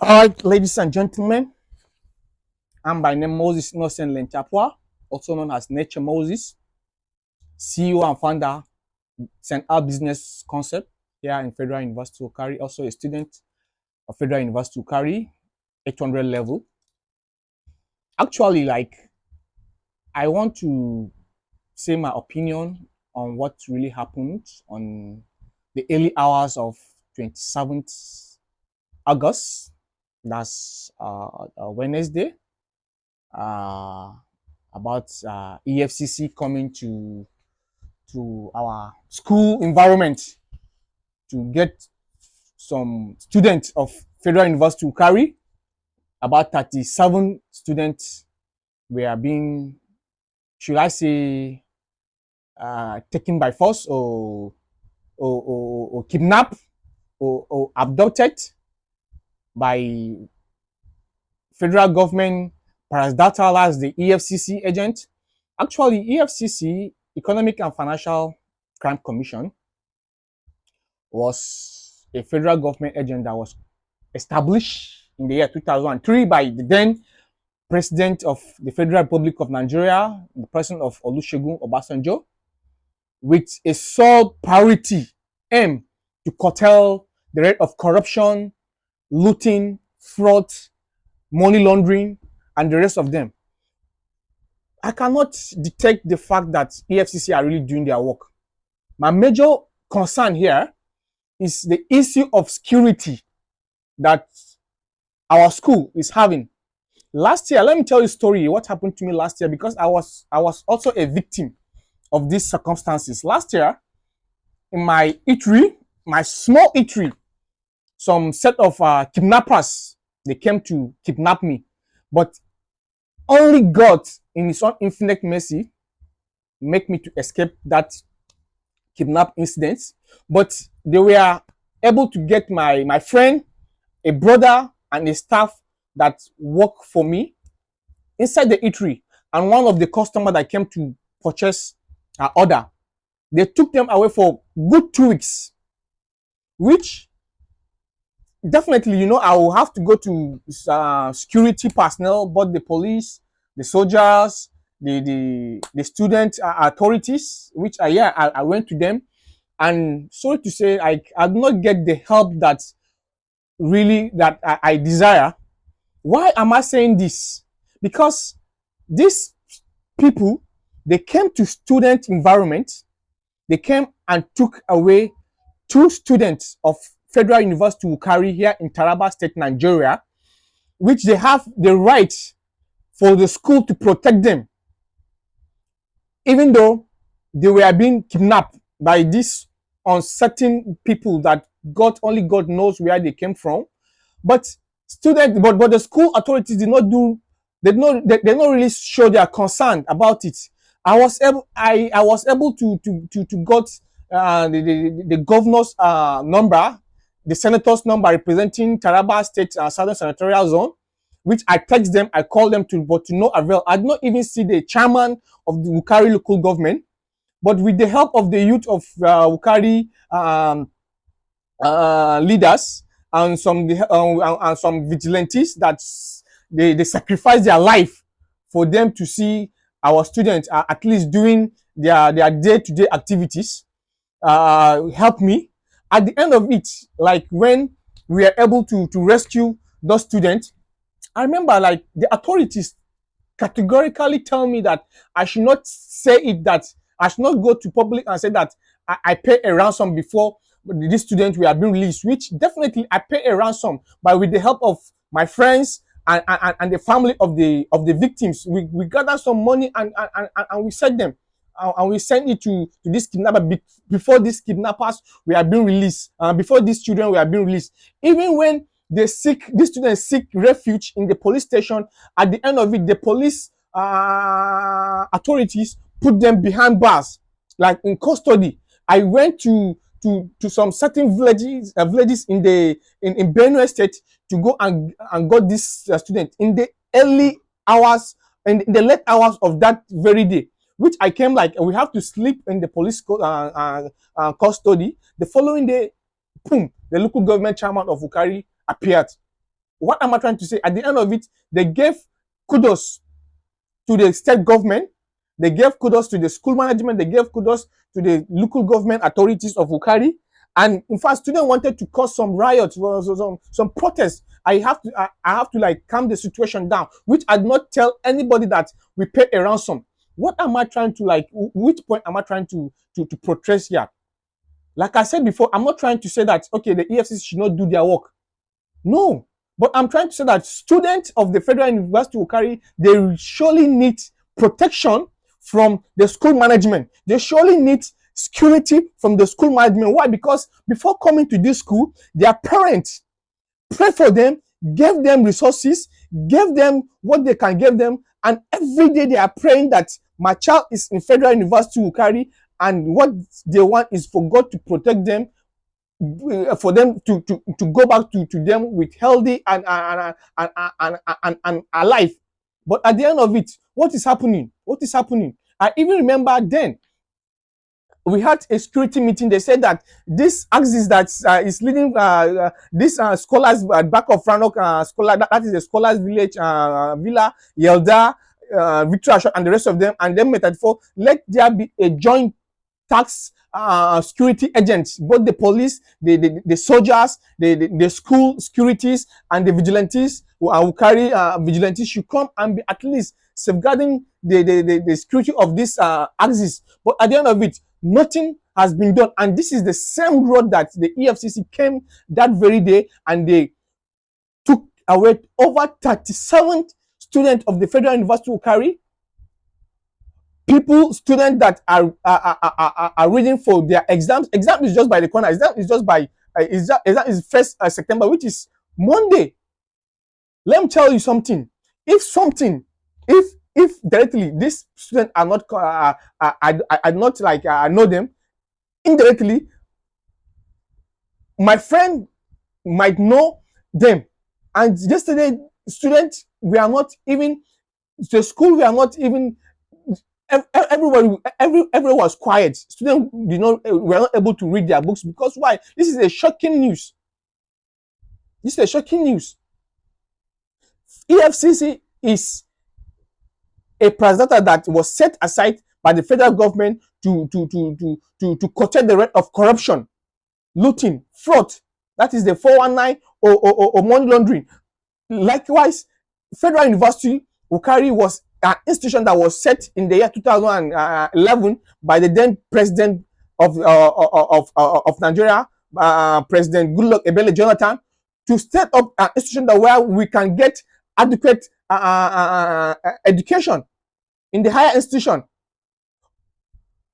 All right, ladies and gentlemen, I'm by name Moses Innocent Lenchapwa, also known as Nature Moses, CEO and founder Center Business Concept here in Federal University Wukari, also a student of Federal University Wukari, 800 level. Actually, I want to say my opinion on what really happened on the early hours of 27th August. That's Wednesday. Uh, about EFCC coming to our school environment to get some students of Federal University Wukari. About 37 students were being, should I say, taken by force or kidnapped or abducted by federal government parastatal as the EFCC agent. Actually, EFCC, Economic and Financial Crime Commission, was a federal government agent that was established in the year 2003 by the then President of the Federal Republic of Nigeria, the President of Olusegun Obasanjo, with a sole priority aim to curtail the rate of corruption, looting, fraud, money laundering, and the rest of them. I cannot detect the fact that EFCC are really doing their work. My major concern here is the issue of security that our school is having. Last year, let me tell you a story, what happened to me last year, because I was also a victim of these circumstances. Last year, in my eatery, my small eatery, some set of kidnappers, they came to kidnap me. But only God, in his own infinite mercy, make me to escape that kidnap incident. But they were able to get my friend, a brother, and a staff that work for me inside the eatery, and one of the customer that came to purchase our order. They took them away for good 2 weeks, which definitely, I will have to go to security personnel, both the police, the soldiers, the student authorities, which I went to them, and sorry to say, I did not get the help that really that I desire. Why am I saying this? Because these people, they came to student environment, they came and took away 2 students of Federal University Wukari here in Taraba State, Nigeria, which they have the right for the school to protect them, even though they were being kidnapped by these uncertain people that only God knows where they came from. But but the school authorities did not do, they not really show their concern about it. I was able to got the governor's number, the senator's number representing Taraba State Southern Senatorial Zone, which I text them, I call them but to no avail. I did not even see the chairman of the Wukari local government, but with the help of the youth of Wukari leaders and some vigilantes that they sacrifice their life for them to see our students at least doing their day-to-day activities, help me. At the end of it, like when we are able to rescue those students, I remember like the authorities categorically tell me that I should not say it, that I should not go to public and say that I pay a ransom before these students were being released, which definitely I pay a ransom, but with the help of my friends and the family of the victims, we gather some money and we send them, and we send it to this kidnapper before these kidnappers were being released, before these children were being released. Even when these students seek refuge in the police station, at the end of it, the police authorities put them behind bars, like in custody. I went to some certain villages in Benue State to go and got this student in the early hours and in the late hours of that very day, which I came like we have to sleep in the police custody. The following day, boom, the local government chairman of Wukari appeared. What am I trying to say? At the end of it, they gave kudos to the state government, they gave kudos to the school management, they gave kudos to the local government authorities of Wukari. And in fact, students wanted to cause some riots, some protests. I have to like calm the situation down, which I did not tell anybody that we pay a ransom. What am I trying to like? Which point am I trying to protest here? Like I said before, I'm not trying to say that okay, the EFCC should not do their work. No, but I'm trying to say that students of the Federal University Wukari, they surely need protection from the school management. They surely need security from the school management. Why? Because before coming to this school, their parents pray for them, gave them resources, gave them what they can give them, and every day they are praying that my child is in Federal University Wukari, and what they want is for God to protect them, for them to go back to them with healthy and alive. But at the end of it, what is happening? What is happening? I even remember then we had a security meeting. They said that this axis that is leading this scholars at back of Ranok scholar, that is the scholars village, Villa, Yelda, Victoria Shot, and the rest of them, and then method 4, let there be a joint tax security agents, both the police, the soldiers, the school securities, and the vigilantes who carry vigilantes should come and be at least safeguarding the security of this axis. But at the end of it, nothing has been done. And this is the same road that the EFCC came that very day, and they took away over 37 students of the Federal University Wukari. Students that are reading for their exams. Exam is just by the corner. Exam is just by exam is 1st September, which is Monday. Let me tell you something. If directly these students are not, I not like I know them. Indirectly, my friend might know them. And yesterday, students, we are not even the school. We are not even. Everyone was quiet. Students were not able to read their books because why? This is a shocking news. This is a shocking news. EFCC is a parastatal that was set aside by the federal government to curtail the rate of corruption, looting, fraud. That is the 419 or money laundering. Likewise, Federal University Wukari was an institution that was set in the year 2011 by the then president of Nigeria, President Goodluck Ebele Jonathan, to set up an institution that where we can get adequate education in the higher institution.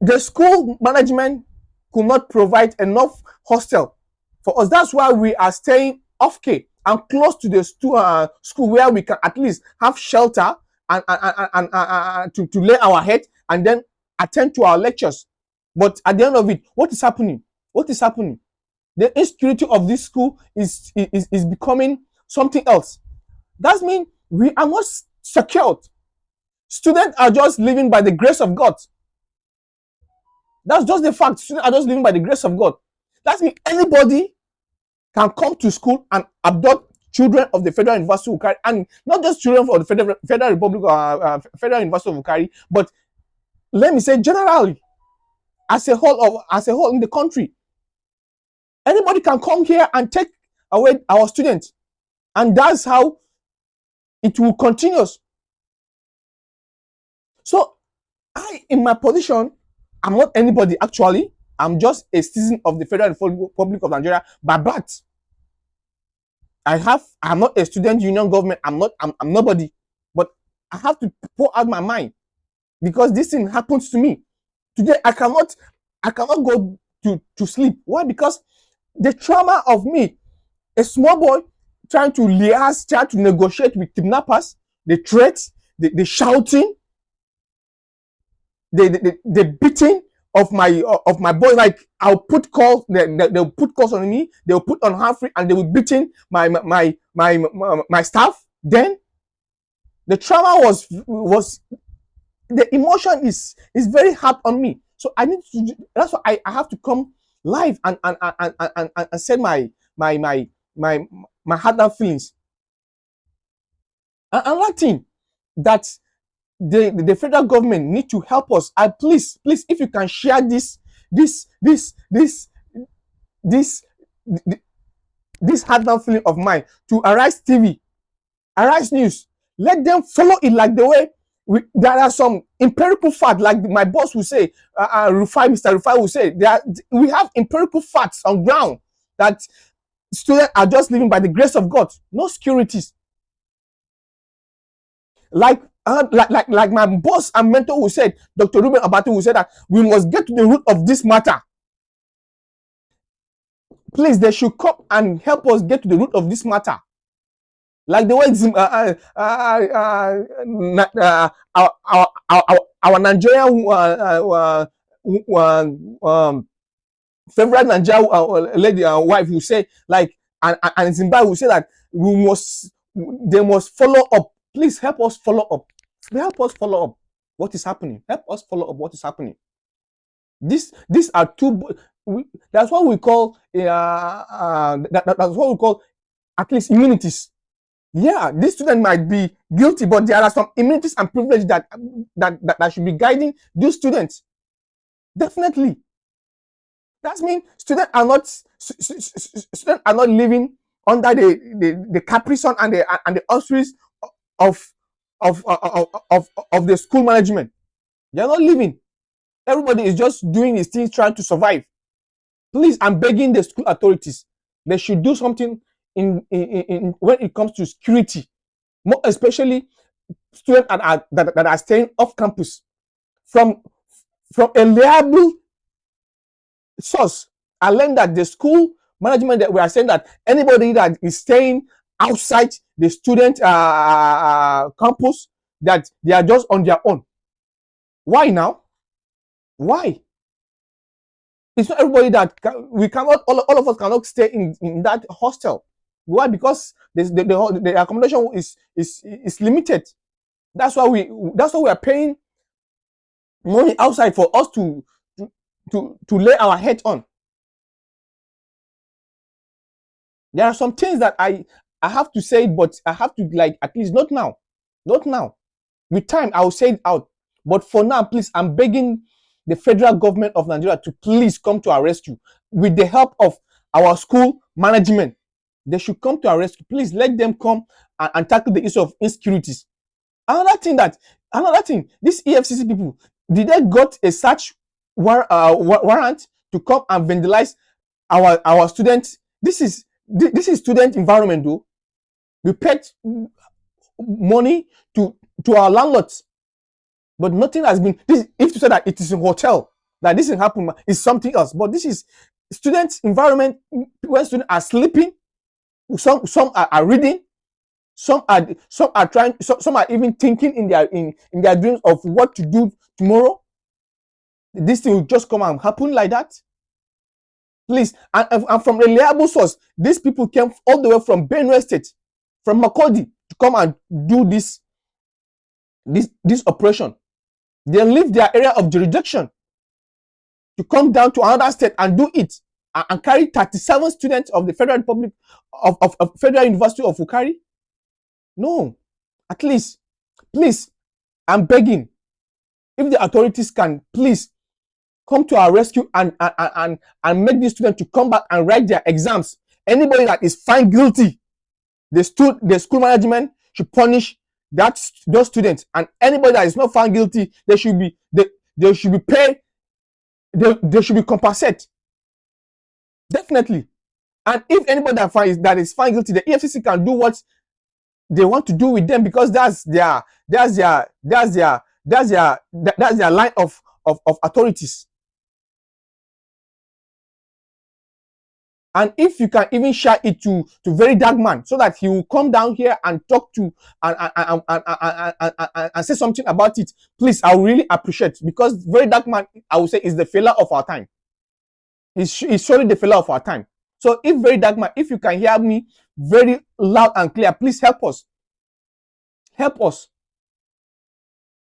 The school management could not provide enough hostel for us. That's why we are staying off K and close to the school where we can at least have shelter and to lay our head and then attend to our lectures. But at the end of it, what is happening? What is happening? The insecurity of this school is becoming something else. That means we are not secured. Students are just living by the grace of God. That's just the fact. Students are just living by the grace of God. That means anybody can come to school and abduct children of the Federal University of Wukari, and not just children of the Federal Republic, Federal University of Wukari, but let me say generally, as a whole in the country. Anybody can come here and take away our students, and that's how it will continue. So I, in my position, I'm not anybody actually. I'm just a citizen of the Federal Republic of Nigeria by birth. I'm not a student union government. I'm nobody. But I have to pour out my mind because this thing happens to me. Today I cannot go to sleep. Why? Because the trauma of me, a small boy trying to liaise, trying to negotiate with kidnappers, the threats, the shouting, the beating of my boy. Like I'll put calls, they'll put calls on me, they'll put on Humphrey, and they will beating my staff. Then the trauma was the emotion is very hard on me. So I need to. That's why I have to come live and say my heart and feelings. Another thing that the federal government need to help us. Please, please, if you can share this, this, this, this, this heartfelt feeling of mine to Arise TV, Arise News. Let them follow it like the way there are some empirical facts, like my boss will say, Mr. Rufai will say, we have empirical facts on ground that students are just living by the grace of God, no securities. Like my boss and mentor who said, Dr. Ruben Abatu who said that we must get to the root of this matter. Please, they should come and help us get to the root of this matter. Like the way our Nigerian favorite Nigerian lady wife who say, like, and Zimbabwe will say that they must follow up. Please help us follow up. Help us follow up what is happening. Help us follow up what is happening. These are two. That's what we call that's what we call at least immunities. Yeah, this student might be guilty, but there are some immunities and privileges that should be guiding these students. Definitely. That means students are not living under the caprison and the auspices of the school management. They are not living. Everybody is just doing his things, trying to survive. Please, I'm begging the school authorities. They should do something in when it comes to security, more especially students that are staying off campus from a reliable source. I learned that the school management that we are saying that anybody that is staying outside the student campus, that they are just on their own. Why now? Why? It's not everybody that we cannot. All of us cannot stay in that hostel. Why? Because the accommodation is limited. That's why we are paying money outside for us to lay our head on. There are some things that I have to say, but I have to, like, at least not now. With time, I will say it out. But for now, please, I'm begging the federal government of Nigeria to please come to our rescue with the help of our school management. They should come to our rescue. Please let them come and tackle the issue of insecurities. Another thing, these EFCC people, did they got a search warrant to come and vandalize our students? This is student environment, though. We paid money to our landlords, but nothing has been. If you say that it is a hotel that this is happening, is something else. But this is student environment where students are sleeping. Some are reading. Some are trying. Some are even thinking in their dreams of what to do tomorrow. This thing will just come and happen like that. Please, and from a reliable source, these people came all the way from Benue State, from Makurdi, to come and do this operation. They leave their area of jurisdiction to come down to another state and do it, and carry 37 students of the Federal Republic of Federal University of Wukari. No, at least, please, I'm begging, if the authorities can please come to our rescue and make these students to come back and write their exams. Anybody that is found guilty, the school management should punish those students, and anybody that is not found guilty, they should be paid. They should be compensated. Definitely. And if anybody that is found guilty, the EFCC can do what they want to do with them, because that's their line of authorities. And if you can even share it to Very Dark Man, so that he will come down here and talk to and say something about it, please, I will really appreciate, because Very Dark Man, I will say, is the fella of our time. He's surely the fella of our time. So if Very Dark Man, if you can hear me very loud and clear, please help us. Help us.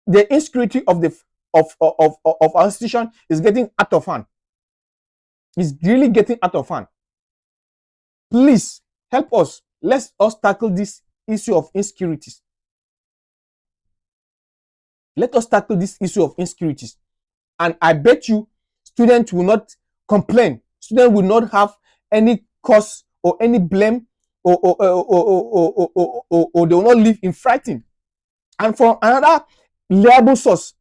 The insecurity of our institution is getting out of hand. It's really getting out of hand. Please help us. Let us tackle this issue of insecurities. Let us tackle this issue of insecurities. And I bet you students will not complain. Students will not have any cause or any blame, or they will not live in frightened. And from another reliable source,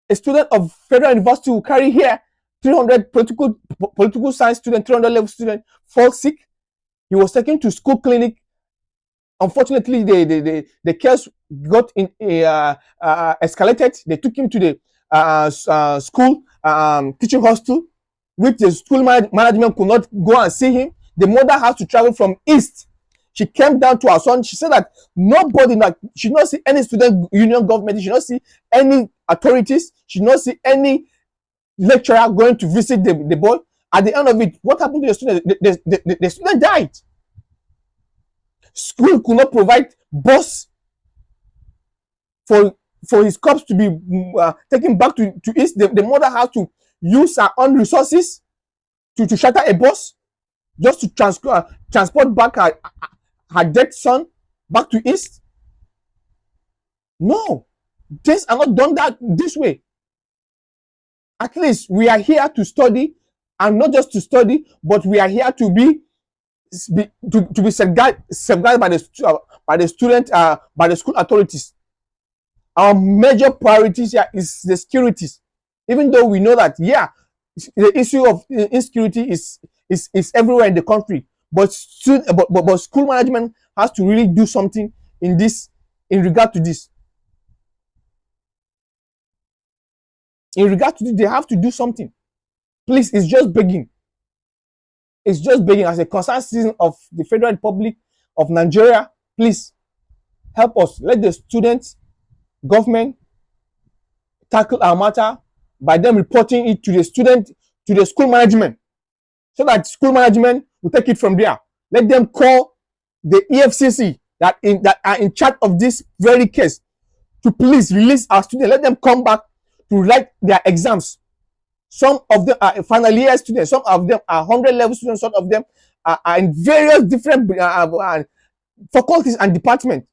a student of Federal University Wukari here, 300 political science student, 300 level student, fall sick. He was taken to school clinic. Unfortunately, the case got escalated. They took him to the school teaching hostel, which the school management could not go and see him. The mother has to travel from east. She came down to her son. She said that nobody, like, she did not see any student union government. She did not see any authorities. She did not see any lecturer going to visit the boy. At the end of it, what happened to the student? The student died. School could not provide bus for his corpse to be taken back to east. The mother had to use her own resources to charter a bus just to transport back her dead son back to east. No, things are not done this way. At least we are here to study, and not just to study, but we are here to be safeguarded by the student, by the school authorities. Our major priorities here is the securities. Even though we know that, yeah, the issue of insecurity is everywhere in the country, but school management has to really do something in regard to this. In regard to this, they have to do something. Please, it's just begging. It's just begging. As a concerned citizen of the Federal Republic of Nigeria, please help us. Let the students, government tackle our matter by them reporting it to the school management, so that school management will take it from there. Let them call the EFCC that are in charge of this very case to please release our students. Let them come back to write their exams. Some of them are final year students, some of them are 100 level students, some of them are in various different faculties and departments.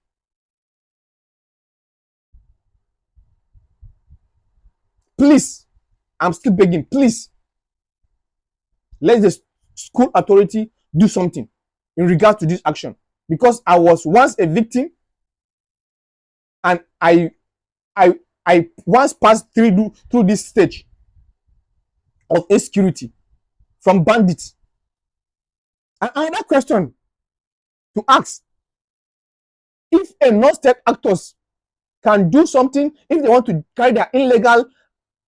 Please, I'm still begging, please, let the school authority do something in regard to this action. Because I was once a victim, and I once passed through this stage of insecurity from bandits. And another question to ask: if a non-state actors can do something, if they want to carry their illegal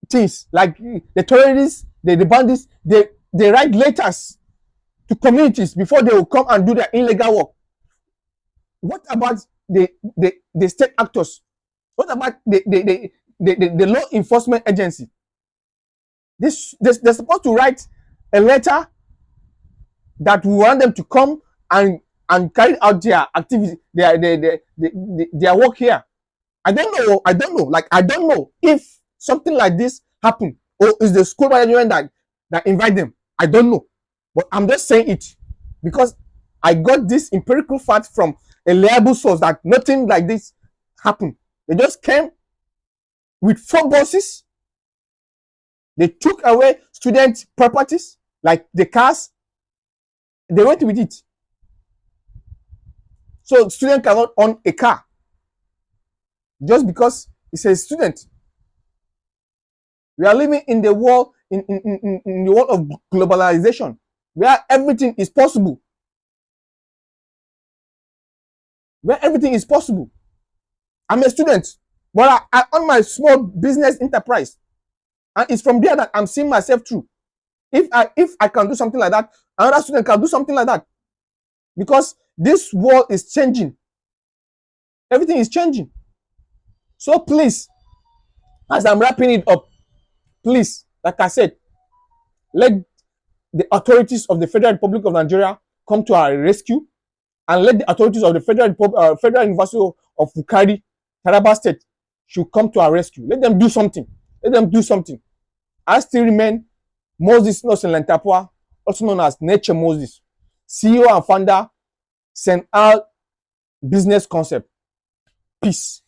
things, like the terrorists, the bandits, they write letters to communities before they will come and do their illegal work. What about the state actors? What about the law enforcement agency? They're supposed to write a letter that we want them to come and carry out their activity, their work here. I don't know. Like, I don't know if something like this happened, or is the school management that invite them. I don't know, but I'm just saying it because I got this empirical fact from a reliable source that nothing like this happened. They just came with 4 buses. They took away student properties, like the cars. They went with it. So student cannot own a car just because it's a student. We are living in the world, in the world of globalization, where everything is possible. Where everything is possible. I'm a student, but I own my small business enterprise. And it's from there that I'm seeing myself through. If I can do something like that, another student can do something like that. Because this world is changing. Everything is changing. So please, as I'm wrapping it up, please, like I said, let the authorities of the Federal Republic of Nigeria come to our rescue, and let the authorities of the Federal University of Wukari, Taraba State, should come to our rescue. Let them do something. Let them do something. I still remain Moses Nosen Lentapua, also known as Nature Moses, CEO and founder, St. Al Business Concept. Peace.